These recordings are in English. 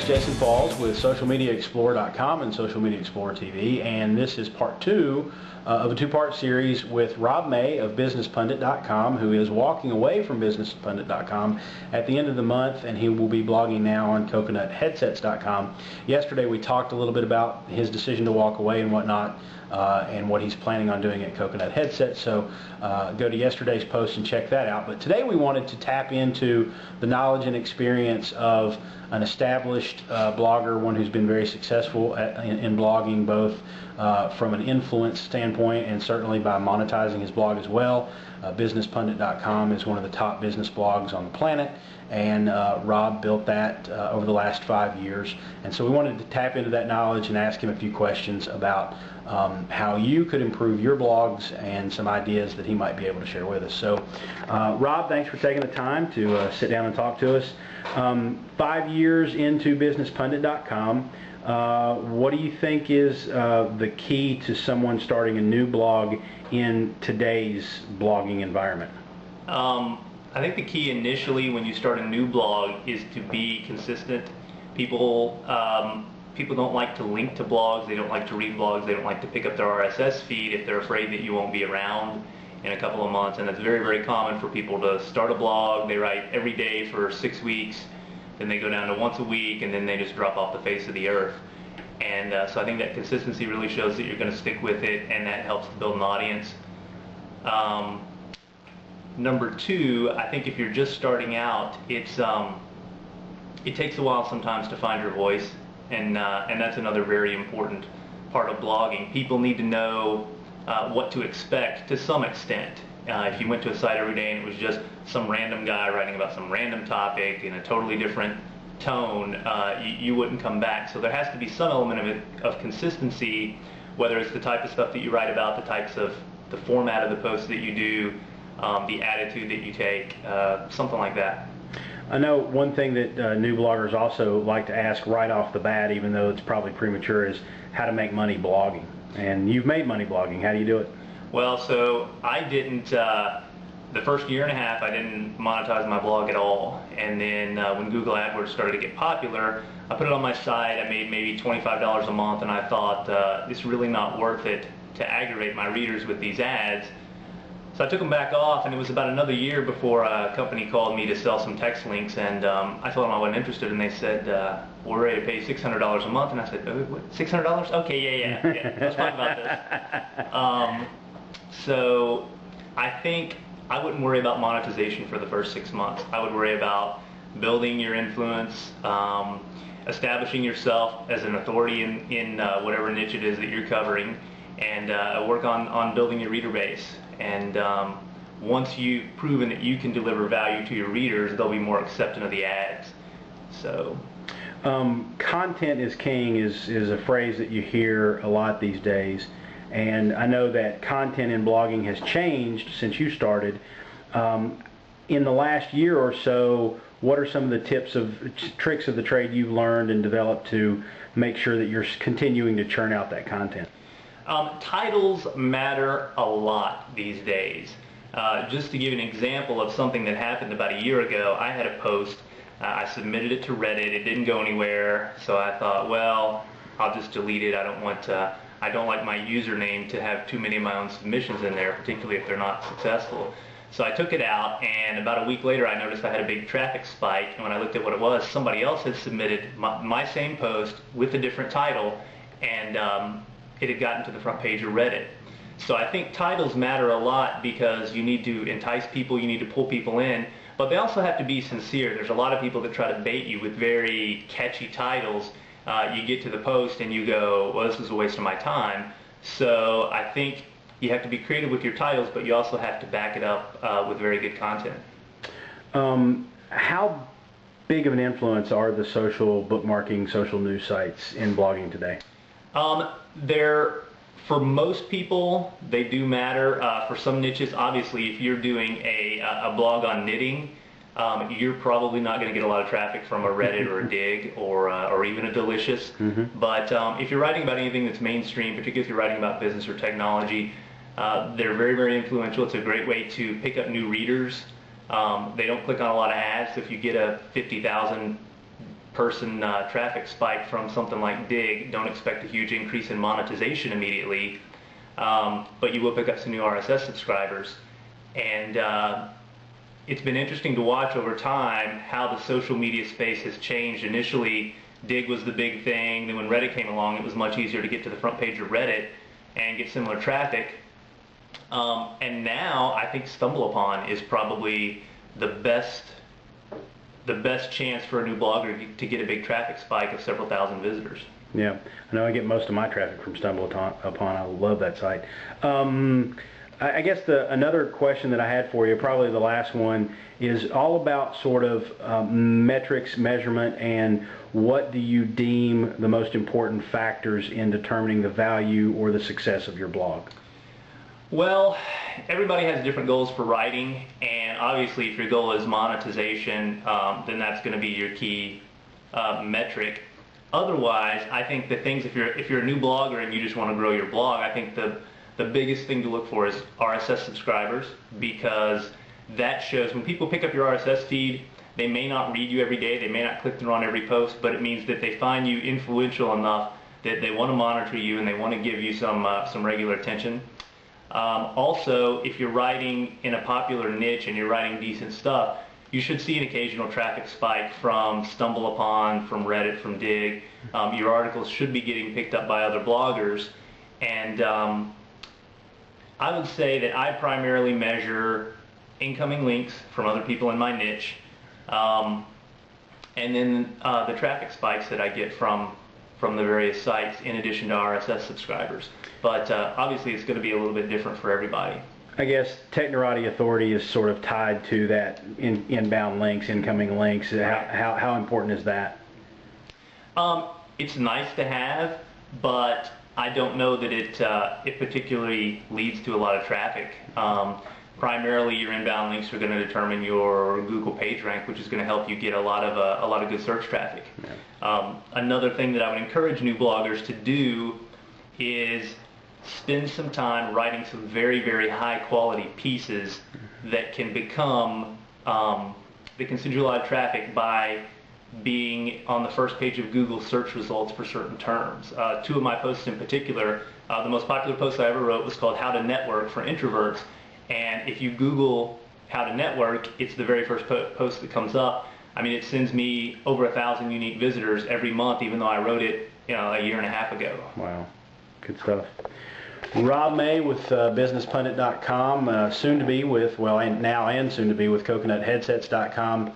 Jason Falls with SocialMediaExplorer.com and Social Media Explorer TV, and this is part two of a two-part series with Rob May of BusinessPundit.com, who is walking away from BusinessPundit.com at the end of the month, and he will be blogging now on CoconutHeadsets.com. Yesterday we talked a little bit about his decision to walk away and whatnot, and what he's planning on doing at Coconut Headsets, so go to yesterday's post and check that out. But today we wanted to tap into the knowledge and experience of an established blogger, one who's been very successful in blogging, both from an influence standpoint and certainly by monetizing his blog as well. BusinessPundit.com is one of the top business blogs on the planet, and Rob built that over the last 5 years. And so we wanted to tap into that knowledge and ask him a few questions about how you could improve your blogs and some ideas that he might be able to share with us. So Rob, thanks for taking the time to sit down and talk to us. 5 years into BusinessPundit.com, what do you think is the key to someone starting a new blog in today's blogging environment? I think the key initially when you start a new blog is to be consistent. People don't like to link to blogs, they don't like to read blogs, they don't like to pick up their RSS feed if they're afraid that you won't be around in a couple of months. And it's very, very common for people to start a blog, they write every day for 6 weeks, then they go down to once a week, and then they just drop off the face of the earth. And so I think that consistency really shows that you're going to stick with it, and that helps to build an audience. Number two, I think if you're just starting out, it takes a while sometimes to find your voice, and that's another very important part of blogging. People need to know what to expect to some extent. If you went to a site every day and it was just some random guy writing about some random topic in a totally different tone, you wouldn't come back. So there has to be some element of consistency, whether it's the type of stuff that you write about, the format of the posts that you do, the attitude that you take, something like that. I know one thing that new bloggers also like to ask right off the bat, even though it's probably premature, is how to make money blogging. And you've made money blogging. How do you do it? Well, so I didn't, the first year and a half I didn't monetize my blog at all. And then when Google AdWords started to get popular, I put it on my site. I made maybe $25 a month, and I thought it's really not worth it to aggravate my readers with these ads. So I took them back off, and it was about another year before a company called me to sell some text links, and I told them I wasn't interested, and they said, we're ready to pay $600 a month. And I said, what, $600? Okay, yeah, let's talk about this. So I think I wouldn't worry about monetization for the first 6 months. I would worry about building your influence, establishing yourself as an authority in whatever niche it is that you're covering, and work on building your reader base. And once you've proven that you can deliver value to your readers, they'll be more accepting of the ads. So, content is king is a phrase that you hear a lot these days, and I know that content in blogging has changed since you started. In the last year or so, what are some of the tricks of the trade you've learned and developed to make sure that you're continuing to churn out that content? Titles matter a lot these days. Just to give an example of something that happened about a year ago, I had a post, I submitted it to Reddit, it didn't go anywhere, so I thought, well, I'll just delete it. I don't like my username to have too many of my own submissions in there, particularly if they're not successful. So I took it out, and about a week later I noticed I had a big traffic spike, and when I looked at what it was, somebody else had submitted my same post with a different title, and it had gotten to the front page of Reddit. So I think titles matter a lot because you need to entice people, you need to pull people in, but they also have to be sincere. There's a lot of people that try to bait you with very catchy titles. You get to the post and you go, well, this is a waste of my time. So I think you have to be creative with your titles, but you also have to back it up with very good content. How big of an influence are the social bookmarking, social news sites in blogging today? For most people, they do matter. For some niches, obviously, if you're doing a blog on knitting, you're probably not going to get a lot of traffic from a Reddit or a Dig or even a Delicious. Mm-hmm. But if you're writing about anything that's mainstream, particularly if you're writing about business or technology, they're very, very influential. It's a great way to pick up new readers. They don't click on a lot of ads. So if you get a 50,000 person traffic spike from something like Digg. Don't expect a huge increase in monetization immediately, but you will pick up some new RSS subscribers. And it's been interesting to watch over time how the social media space has changed. Initially, Digg was the big thing. Then when Reddit came along, it was much easier to get to the front page of Reddit and get similar traffic. And now I think StumbleUpon is probably the best chance for a new blogger to get a big traffic spike of several thousand visitors. Yeah, I know I get most of my traffic from StumbleUpon. I love that site. I guess another question that I had for you, probably the last one, is all about sort of metrics, measurement, and what do you deem the most important factors in determining the value or the success of your blog? Well, everybody has different goals for writing, and obviously if your goal is monetization, then that's going to be your key metric. Otherwise, I think the things, if you're a new blogger and you just want to grow your blog, I think the biggest thing to look for is RSS subscribers, because that shows when people pick up your RSS feed, they may not read you every day, they may not click through on every post, but it means that they find you influential enough that they want to monitor you and they want to give you some regular attention. Also, if you're writing in a popular niche and you're writing decent stuff, you should see an occasional traffic spike from StumbleUpon, from Reddit, from Digg. Your articles should be getting picked up by other bloggers. And I would say that I primarily measure incoming links from other people in my niche, and then the traffic spikes that I get from the various sites in addition to RSS subscribers. But obviously it's going to be a little bit different for everybody. I guess Technorati Authority is sort of tied to that inbound links, incoming links. Right. How important is that? It's nice to have, but I don't know that it particularly leads to a lot of traffic. Primarily, your inbound links are going to determine your Google PageRank, which is going to help you get a lot of good search traffic. Yeah. Another thing that I would encourage new bloggers to do is spend some time writing some very, very high quality pieces that can become that can send you a lot of traffic by being on the first page of Google search results for certain terms. Two of my posts in particular, the most popular post I ever wrote was called How to Network for Introverts. And if you Google how to network, it's the very first post that comes up. I mean, it sends me over 1,000 unique visitors every month, even though I wrote it, a year and a half ago. Wow, good stuff. Rob May with BusinessPundit.com, soon to be with, and soon to be with CoconutHeadsets.com,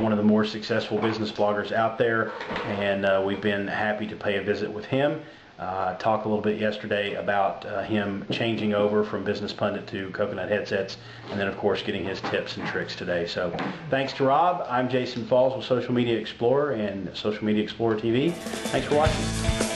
one of the more successful business bloggers out there, and we've been happy to pay a visit with him. Talked a little bit yesterday about him changing over from Business Pundit to Coconut Headsets, and then of course getting his tips and tricks today. So thanks to Rob. I'm Jason Falls with Social Media Explorer and Social Media Explorer TV. Thanks for watching.